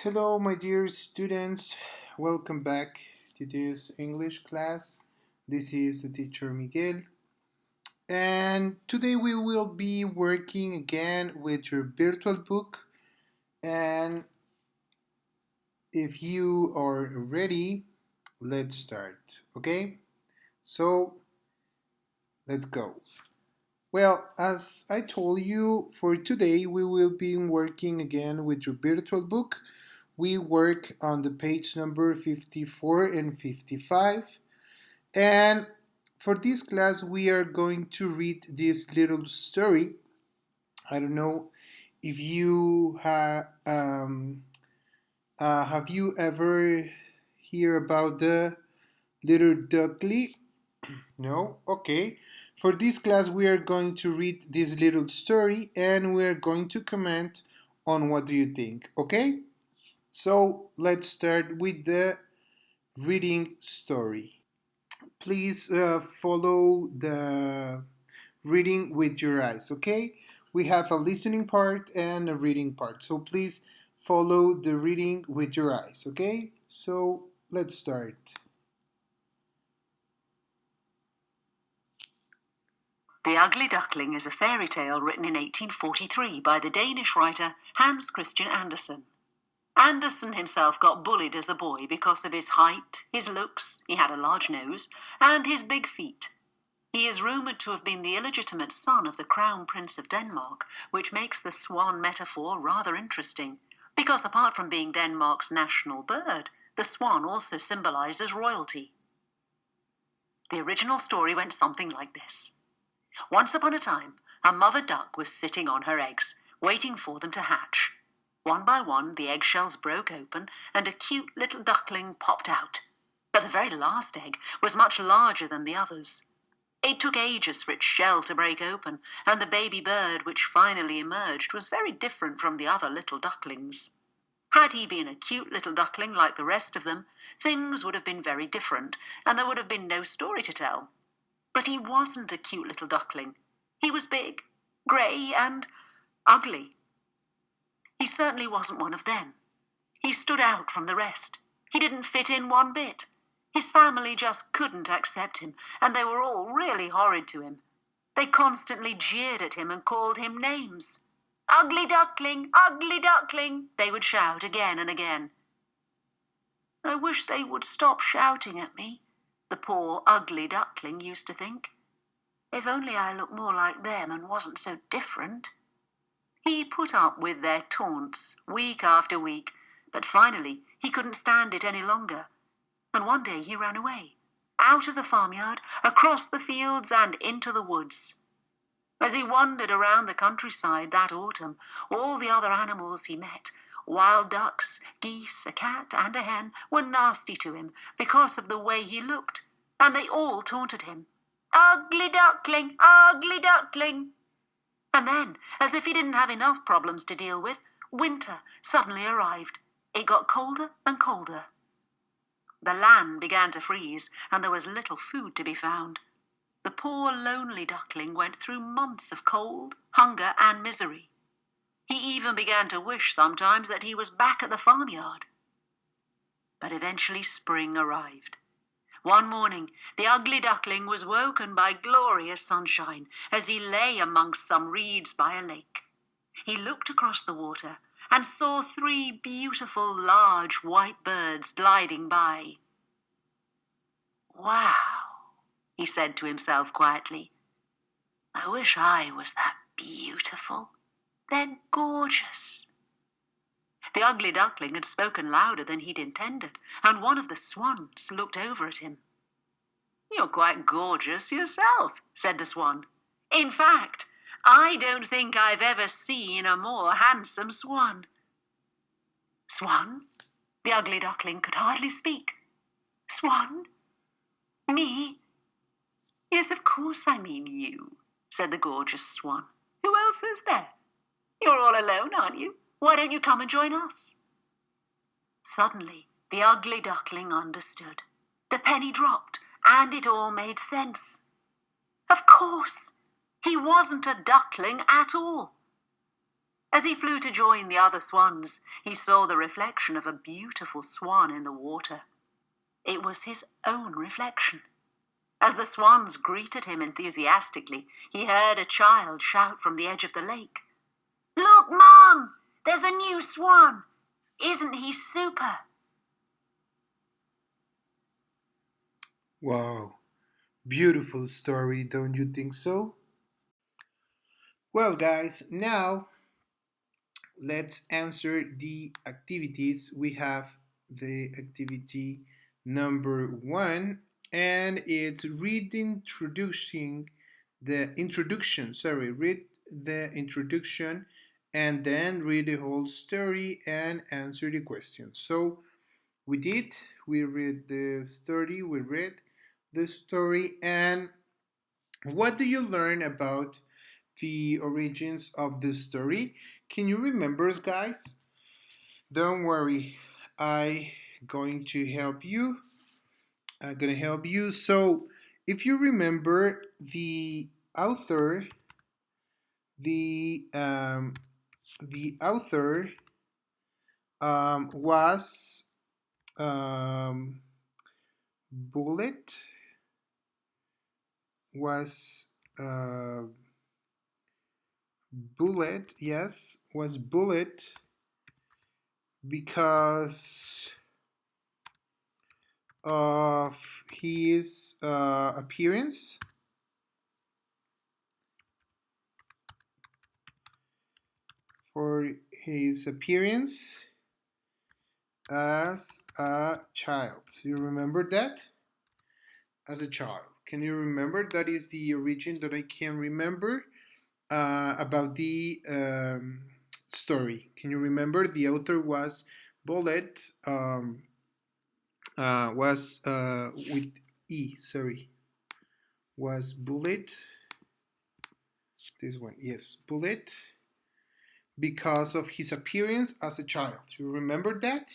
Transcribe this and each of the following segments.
Hello, my dear students. Welcome back to this English class. This is the teacher Miguel, and today we will be working again with your virtual book. And if you are ready, let's start. Okay, so let's go. Well, as I told you, for today we will be working again with your virtual book. We work on the page number 54 and 55. And for this class, we are going to read this little story. I don't know if you have you ever hear about the little duckly? No? Okay. For this class, we are going to read this little story and we are going to comment on what do you think. Okay? So let's start with the reading story. Please follow the reading with your eyes, okay? We have a listening part and a reading part, so please follow the reading with your eyes, okay? So let's start. The Ugly Duckling is a fairy tale written in 1843 by the Danish writer Hans Christian Andersen. Andersen himself got bullied as a boy because of his height, his looks, he had a large nose, and his big feet. He is rumoured to have been the illegitimate son of the Crown Prince of Denmark, which makes the swan metaphor rather interesting, because apart from being Denmark's national bird, the swan also symbolises royalty. The original story went something like this. Once upon a time, a mother duck was sitting on her eggs, waiting for them to hatch. One by one, the eggshells broke open, and a cute little duckling popped out. But the very last egg was much larger than the others. It took ages for its shell to break open, and the baby bird which finally emerged was very different from the other little ducklings. Had he been a cute little duckling like the rest of them, things would have been very different, and there would have been no story to tell. But he wasn't a cute little duckling. He was big, grey, and ugly. He certainly wasn't one of them. He stood out from the rest. He didn't fit in one bit. His family just couldn't accept him, and they were all really horrid to him. They constantly jeered at him and called him names. "Ugly duckling, ugly duckling," they would shout again and again. "I wish they would stop shouting at me," the poor ugly duckling used to think. "If only I looked more like them and wasn't so different." He put up with their taunts week after week, but finally he couldn't stand it any longer. And one day he ran away, out of the farmyard, across the fields and into the woods. As he wandered around the countryside that autumn, all the other animals he met, wild ducks, geese, a cat and a hen, were nasty to him because of the way he looked, and they all taunted him. "Ugly duckling, ugly duckling." And then, as if he didn't have enough problems to deal with, winter suddenly arrived. It got colder and colder. The land began to freeze, and there was little food to be found. The poor lonely duckling went through months of cold, hunger and misery. He even began to wish sometimes that he was back at the farmyard. But eventually spring arrived. One morning, the ugly duckling was woken by glorious sunshine as he lay amongst some reeds by a lake. He looked across the water and saw 3 beautiful large white birds gliding by. "Wow," he said to himself quietly. "I wish I was that beautiful. They're gorgeous." The ugly duckling had spoken louder than he'd intended, and one of the swans looked over at him. "You're quite gorgeous yourself," said the swan. "In fact, I don't think I've ever seen a more handsome swan." "Swan?" The ugly duckling could hardly speak. "Swan? Me?" "Yes, of course I mean you," said the gorgeous swan. "Who else is there? You're all alone, aren't you? Why don't you come and join us?" Suddenly, the ugly duckling understood. The penny dropped, and it all made sense. Of course, he wasn't a duckling at all. As he flew to join the other swans, he saw the reflection of a beautiful swan in the water. It was his own reflection. As the swans greeted him enthusiastically, he heard a child shout from the edge of the lake, "Look, Mom! There's a new swan! Isn't he super?" Wow, beautiful story, don't you think so? Well, guys, now let's answer the activities. We have the activity number 1, and it's read the introduction. Sorry, read the introduction and then read the whole story and answer the question. So we read the story, and what do you learn about the origins of the story? Can you remember, guys? Don't worry, I going to help you. I'm gonna help you. So, if you remember, the author, the um, the author was um, Bullet was uh, Bullet, yes, was Bullet because of his appearance. For his appearance as a child. You remember that? As a child. Can you remember? That is the origin that I can remember about the story. Can you remember? The author was Bullet, was with E, sorry. Was Bullet, this one, yes, Bullet, because of his appearance as a child. You remember that?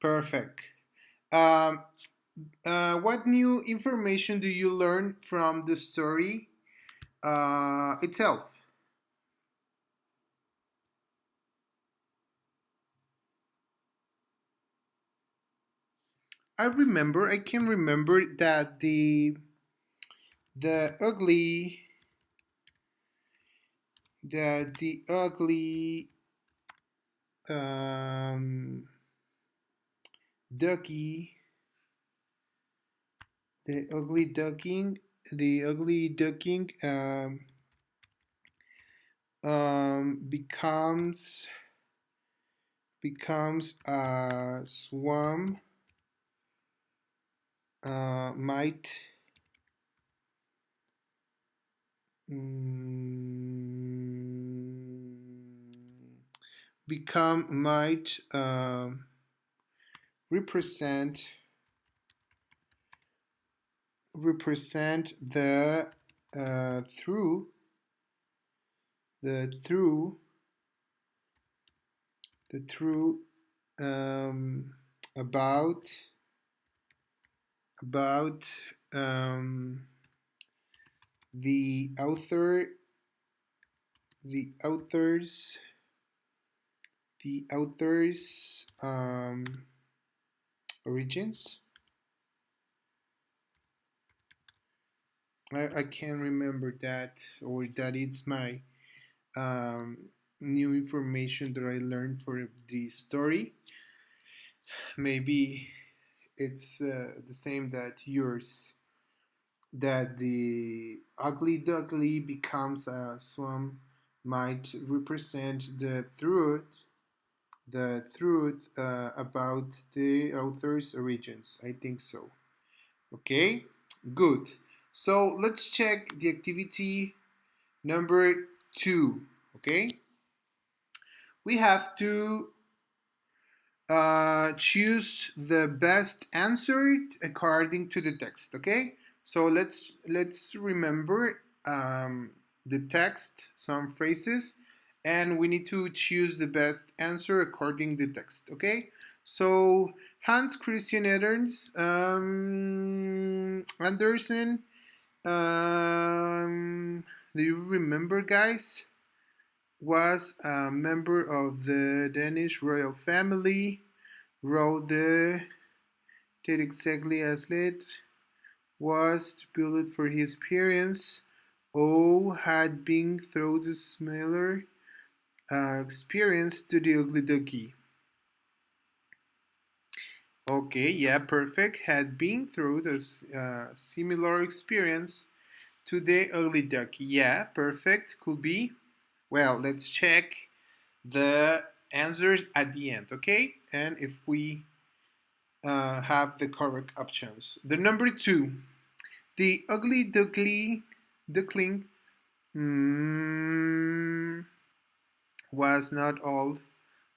Perfect. Um, what new information do you learn from the story itself? I can remember that the ugly, the ugly ducky, the ugly ducking, the ugly ducking becomes a swarm, might become might represent the through the through the through about about the author the authors the author's origins. I can't remember that, or that it's my um, new information that I learned for the story. Maybe it's the same that yours, that the ugly duckly becomes a swan might represent the truth about the author's origins. I think so. Okay, good. So let's check the activity number 2. Okay, we have to choose the best answer according to the text. Okay, so let's remember the text, some phrases, and we need to choose the best answer according to the text. Okay, so Hans Christian Andersen. Do you remember, guys? was a member of the Danish royal family, wrote the did exactly as lit, was bullied for his appearance, O had been through the similar experience to the ugly ducky. Okay, yeah, perfect. Had been through the similar experience to the ugly ducky. Yeah, perfect. Could be. Well, let's check the answers at the end, okay? And if we have the correct options. The number 2, the ugly duckling mm, was not all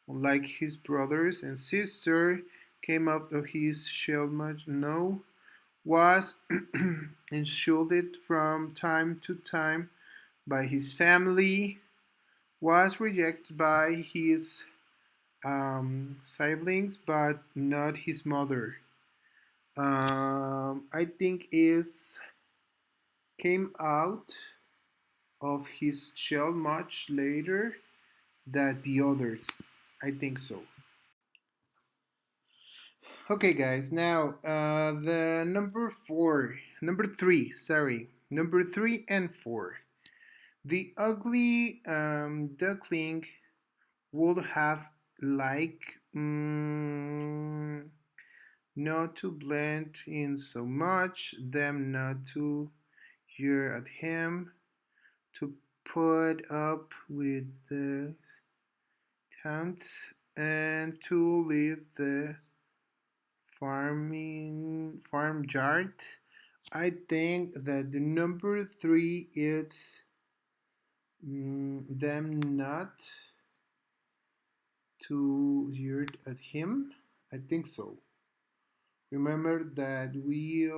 like his brothers and sister, came out of his shell much. No, was insulted from time to time by his family, was rejected by his siblings, but not his mother. I think is came out of his shell much later than the others. I think so. Okay, guys. Now, the number three. Sorry, number 3 and 4. The ugly duckling would have like not to blend in so much, them not to jeer at him, to put up with the taunt, and to leave the farm yard. I think that the number 3 is them not to jeer at him. I think so. Remember that we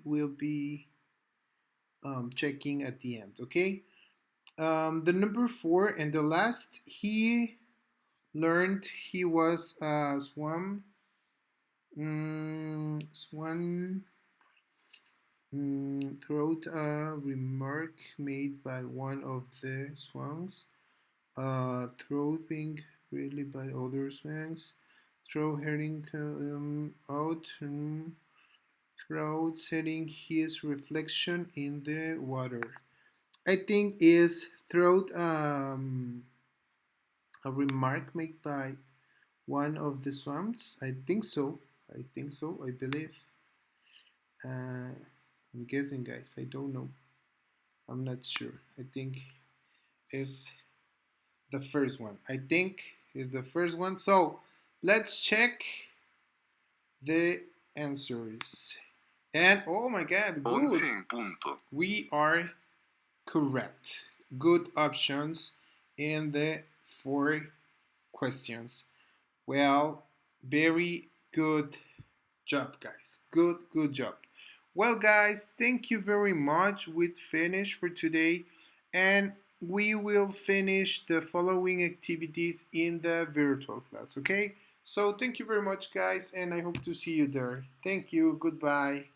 will be checking at the end. Okay. The number 4 and the last, he learned he was a swan throughout a remark made by one of the swans, throat being really by other swans, throw heading out, throat setting his reflection in the water. I think is throat a remark made by one of the swans. I think so. I think so. I believe. I'm guessing, guys. I don't know. I'm not sure. I think is the first one. I think is the first one. So let's check the answers. And oh my god, good. We are correct. Good options in the 4 questions. Well, very good job, guys. Good job. Well, guys, thank you very much. We finished for today, and we will finish the following activities in the virtual class, okay? So, thank you very much, guys, and I hope to see you there. Thank you. Goodbye.